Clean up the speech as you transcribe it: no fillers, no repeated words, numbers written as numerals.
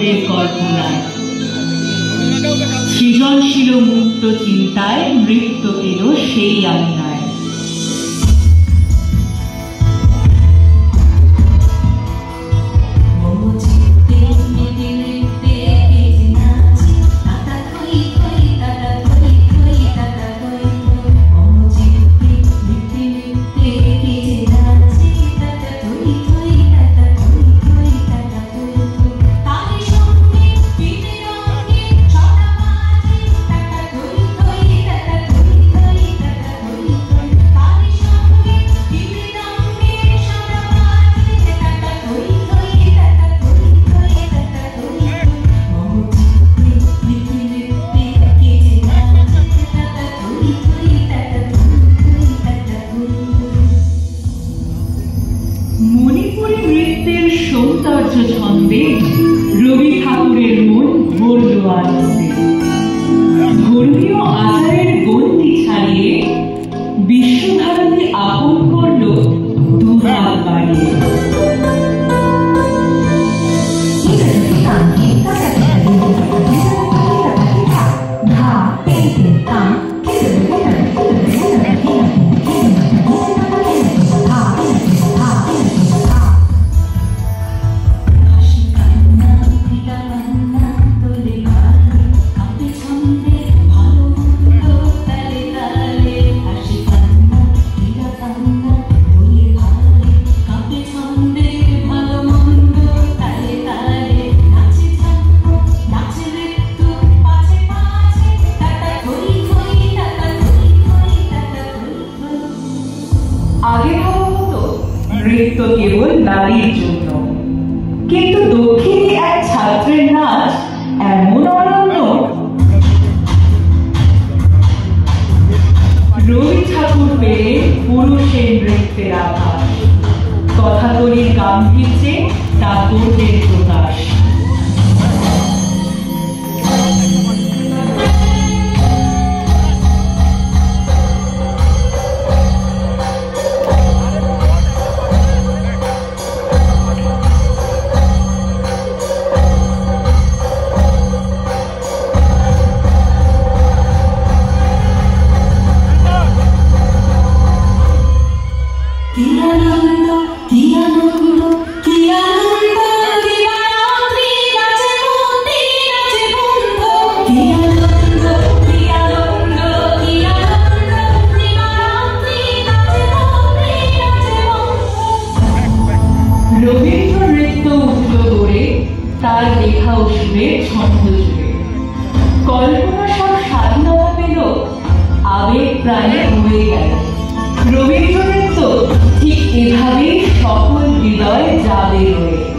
মনের কল্পনায়। সৃজনশীল মুক্ত চিন্তায় নৃত্য এলো সেই আঙিনায়। সৌন্দর্য ছন্দে রবি ঠাকুরের মন ভরল আনন্দে। ধর্মীয় আচারের গণ্ডি ছাড়িয়ে বিশ্বভারতী আপন করল দুহাত বাড়িয়ে। আগে ভাবা হতো নৃত্য কেবল নারীর জন্য, কিন্তু দক্ষিণী এক ছাত্রের নাচ এমন অনন্য। রবি ঠাকুর পেলে পুরুষের নৃত্যের আভাস, কথাকলির গাম্ভীর্যে তা গর্বের প্রকাশ। রবীন্দ্র নৃত্য উঠল গড়ে তার লেখা ও সুরের ছন্দ জুড়ে। কল্পনা সব স্বাধীনতা পেল, আবেগ প্রাণে হয়ে গেল। রবীন্দ্র নৃত্য ঠিক এভাবেই সকল হৃদয়ে যাবে রয়ে।